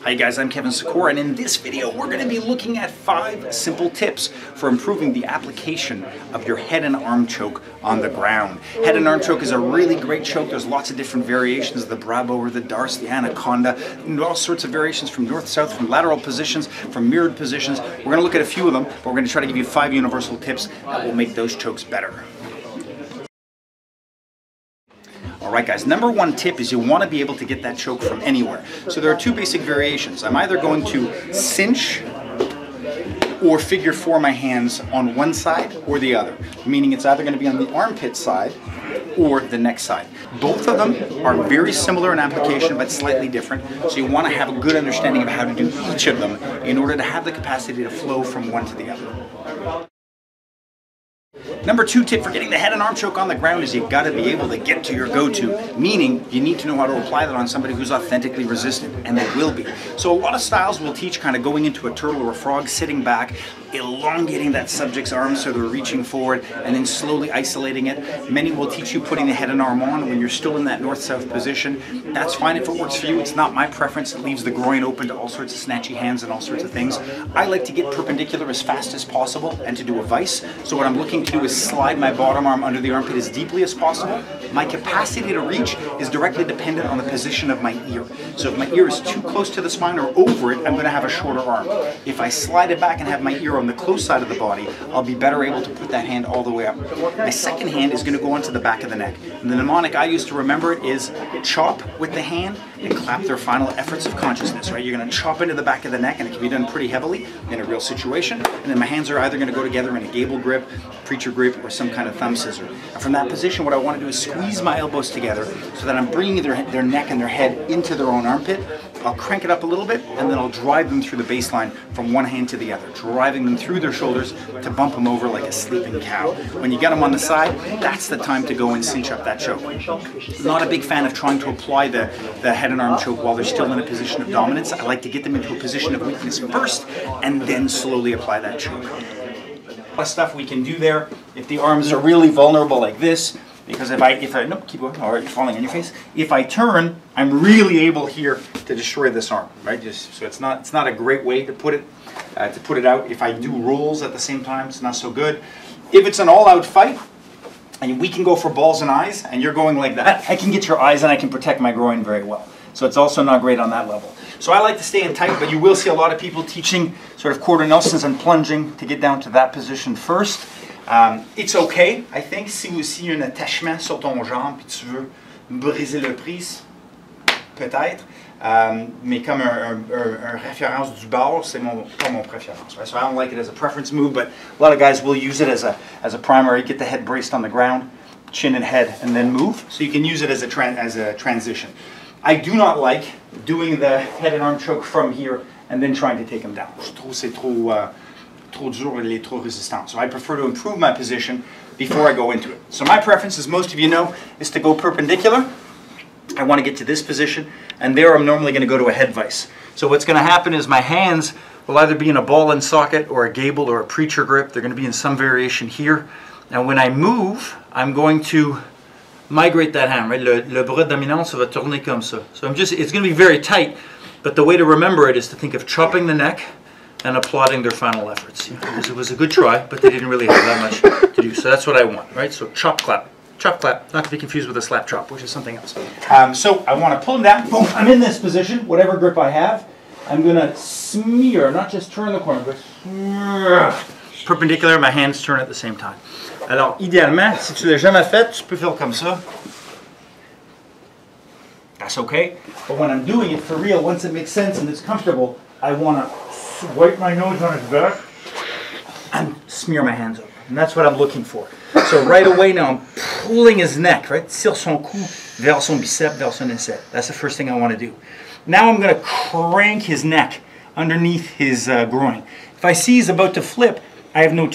Hi guys, I'm Kevin Secours, and in this video we're going to be looking at 5 simple tips for improving the application of your head and arm choke on the ground. Head and arm choke is a really great choke. There's lots of different variations, the Bravo or the Darce, the Anaconda, and all sorts of variations from north-south, from lateral positions, from mirrored positions. We're going to look at a few of them, but we're going to try to give you 5 universal tips that will make those chokes better. Alright guys, number 1 tip is you want to be able to get that choke from anywhere. So there are 2 basic variations. I'm either going to cinch or figure 4 my hands on one side or the other. Meaning it's either going to be on the armpit side or the neck side. Both of them are very similar in application but slightly different. So you want to have a good understanding of how to do each of them in order to have the capacity to flow from one to the other. Number 2 tip for getting the head and arm choke on the ground is you got to be able to get to your go-to, meaning you need to know how to apply that on somebody who's authentically resistant, and they will be. So a lot of styles will teach kind of going into a turtle or a frog, sitting back, elongating that subject's arm so they're reaching forward, and then slowly isolating it. Many will teach you putting the head and arm on when you're still in that north-south position. That's fine if it works for you. It's not my preference. It leaves the groin open to all sorts of snatchy hands and all sorts of things. I like to get perpendicular as fast as possible and to do a vice. So what I'm looking to do is slide my bottom arm under the armpit as deeply as possible. My capacity to reach is directly dependent on the position of my ear. So if my ear is too close to the spine or over it, I'm going to have a shorter arm. If I slide it back and have my ear on the close side of the body, I'll be better able to put that hand all the way up. My second hand is going to go onto the back of the neck. And the mnemonic I use to remember it is chop with the hand and clap their final efforts of consciousness, right? You're going to chop into the back of the neck, and it can be done pretty heavily in a real situation. And then my hands are either going to go together in a gable grip, preacher grip, or some kind of thumb scissor. And from that position, what I want to do is squeeze my elbows together so that I'm bringing their neck and their head into their own armpit. I'll crank it up a little bit, and then I'll drive them through the baseline from one hand to the other, driving them through their shoulders to bump them over like a sleeping cow. When you get them on the side, that's the time to go and cinch up that choke. Not a big fan of trying to apply the head and arm choke while they're still in a position of dominance. I like to get them into a position of weakness first, and then slowly apply that choke. A lot of stuff we can do there if the arms are really vulnerable like this. Because if I no, keep going, all right, you're falling on your face. If I turn, I'm really able here to destroy this arm, right? So it's not a great way to put it out. If I do rolls at the same time, it's not so good. If it's an all-out fight, and we can go for balls and eyes, and you're going like that, I can get your eyes and I can protect my groin very well. So it's also not great on that level. So I like to stay in tight, but you will see a lot of people teaching sort of quarter Nelsons and plunging to get down to that position first. It's okay, I think, si aussi un attachement sur ton jambe et tu veux briser le prise, peut-être, mais comme un référence du bord, c'est pas mon préférence. Right? So I don't like it as a preference move, but a lot of guys will use it as a primary, get the head braced on the ground, chin and head, and then move. So you can use it as a transition. I do not like doing the head and arm choke from here and then trying to take them down. Je trouve c'est trop dur et trop résistant. So I prefer to improve my position before I go into it. So my preference, as most of you know, is to go perpendicular. I want to get to this position, and there I'm normally going to go to a head vice. So what's going to happen is my hands will either be in a ball and socket or a gable or a preacher grip. They're going to be in some variation here. Now when I move, I'm going to migrate that hand, right? Le bras dominant, ça va tourner comme ça. So it's going to be very tight, but the way to remember it is to think of chopping the neck and applauding their final efforts. Because it was a good try, but they didn't really have that much to do. So that's what I want, right? So chop, clap, not to be confused with a slap chop, which is something else. So I want to pull them down. Boom, I'm in this position, whatever grip I have. I'm going to smear, not just turn the corner, but smear. Perpendicular, my hands turn at the same time. Alors, idéalement, si tu l'as jamais fait, tu peux faire comme ça. That's okay. But when I'm doing it for real, once it makes sense and it's comfortable, I want to wipe my nose on his back and smear my hands over. And that's what I'm looking for. So right away now I'm pulling his neck, right? Tire son cou vers son bicep, vers son aisselle. That's the first thing I want to do. Now I'm going to crank his neck underneath his groin. If I see he's about to flip, I have no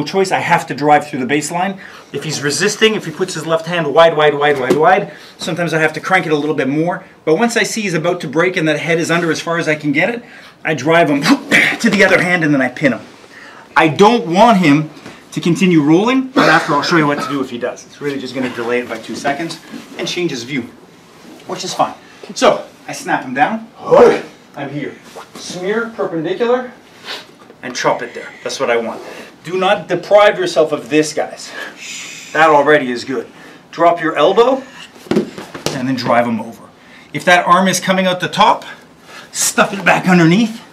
choice. I have to drive through the baseline. If he's resisting, if he puts his left hand wide, sometimes I have to crank it a little bit more. But once I see he's about to break and that head is under as far as I can get it, I drive him to the other hand and then I pin him. I don't want him to continue rolling, but after I'll show you what to do if he does. It's really just going to delay it by 2 seconds and change his view, which is fine. So, I snap them down. I'm here. Smear perpendicular and chop it there. That's what I want. Do not deprive yourself of this, guys. That already is good. Drop your elbow and then drive them over. If that arm is coming out the top, stuff it back underneath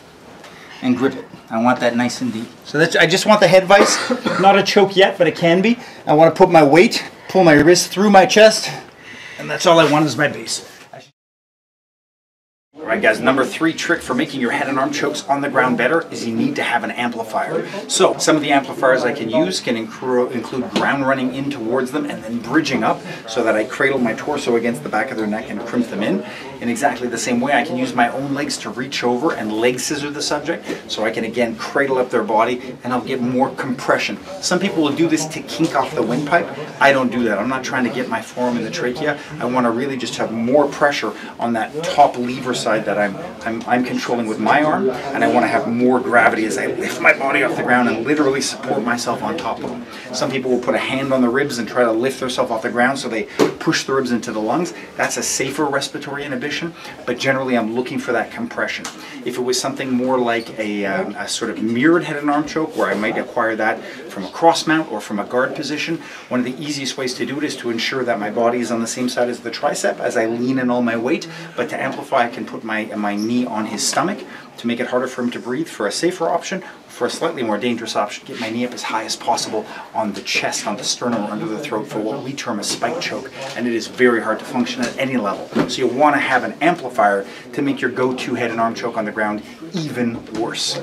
and grip it. I want that nice and deep. So that's, I just want the head vise, not a choke yet, but it can be. I want to put my weight, pull my wrist through my chest, and that's all I want is my base. Alright guys, number 3 trick for making your head and arm chokes on the ground better is you need to have an amplifier. So some of the amplifiers I can use can include ground running in towards them and then bridging up so that I cradle my torso against the back of their neck and crimp them in. In exactly the same way, I can use my own legs to reach over and leg scissor the subject so I can again cradle up their body and I'll get more compression. Some people will do this to kink off the windpipe. I don't do that. I'm not trying to get my forearm in the trachea. I want to really just have more pressure on that top lever side that I'm controlling with my arm, and I want to have more gravity as I lift my body off the ground and literally support myself on top of them. Some people will put a hand on the ribs and try to lift themselves off the ground so they push the ribs into the lungs. That's a safer respiratory inhibition, but generally I'm looking for that compression. If it was something more like a sort of mirrored head and arm choke where I might acquire that from a cross mount or from a guard position, one of the easiest ways to do it is to ensure that my body is on the same side as the tricep as I lean in all my weight, but to amplify I can put my knee on his stomach to make it harder for him to breathe. For a safer option, for a slightly more dangerous option, get my knee up as high as possible on the chest, on the sternum, or under the throat for what we term a spike choke, and it is very hard to function at any level. So you want to have an amplifier to make your go-to head and arm choke on the ground even worse.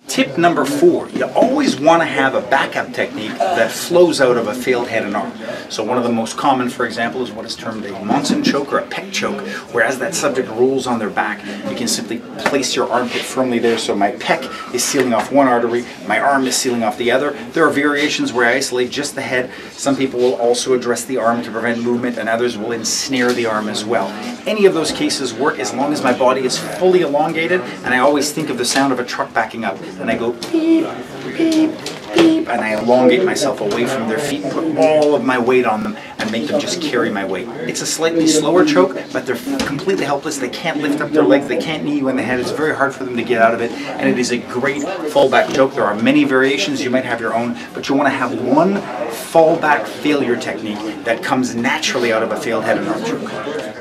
Tip number 4, you always want to have a backup technique that flows out of a failed head and arm. So one of the most common, for example, is what is termed a Monson choke or a pec choke, where as that subject rolls on their back, you can simply place your armpit firmly there so my pec is sealing off one artery, my arm is sealing off the other. There are variations where I isolate just the head. Some people will also address the arm to prevent movement, and others will ensnare the arm as well. Any of those cases work as long as my body is fully elongated, and I always think of the sound of a truck backing up, and I go beep, beep, beep, and I elongate myself away from their feet, put all of my weight on them, and make them just carry my weight. It's a slightly slower choke, but they're completely helpless. They can't lift up their legs, they can't knee you in the head. It's very hard for them to get out of it, and it is a great fallback choke. There are many variations, you might have your own, but you want to have one fallback failure technique that comes naturally out of a failed head and arm choke.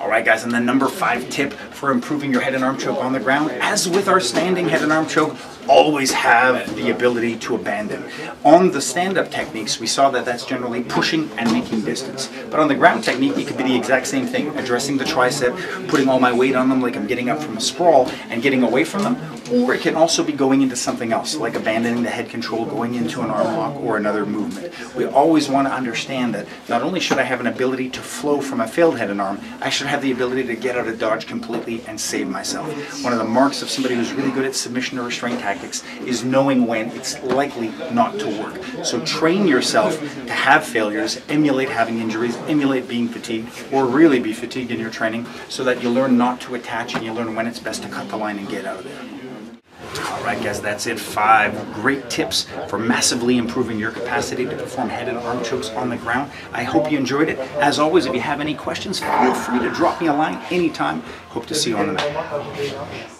Alright guys, and the number 5 tip for improving your head and arm choke on the ground, as with our standing head and arm choke, always have the ability to abandon. On the stand-up techniques, we saw that that's generally pushing and making distance. But on the ground technique, it could be the exact same thing, addressing the tricep, putting all my weight on them like I'm getting up from a sprawl and getting away from them, or it can also be going into something else, like abandoning the head control, going into an arm lock or another movement. We always want to understand that not only should I have an ability to flow from a failed head and arm, I should have the ability to get out of dodge completely and save myself. One of the marks of somebody who's really good at submission or restraint tactics is knowing when it's likely not to work. So train yourself to have failures, emulate having injuries, emulate being fatigued, or really be fatigued in your training, so that you learn not to attach and you learn when it's best to cut the line and get out of there. Alright guys, that's it. 5 great tips for massively improving your capacity to perform head and arm chokes on the ground. I hope you enjoyed it. As always, if you have any questions, feel free to drop me a line anytime. Hope to see you on the mat.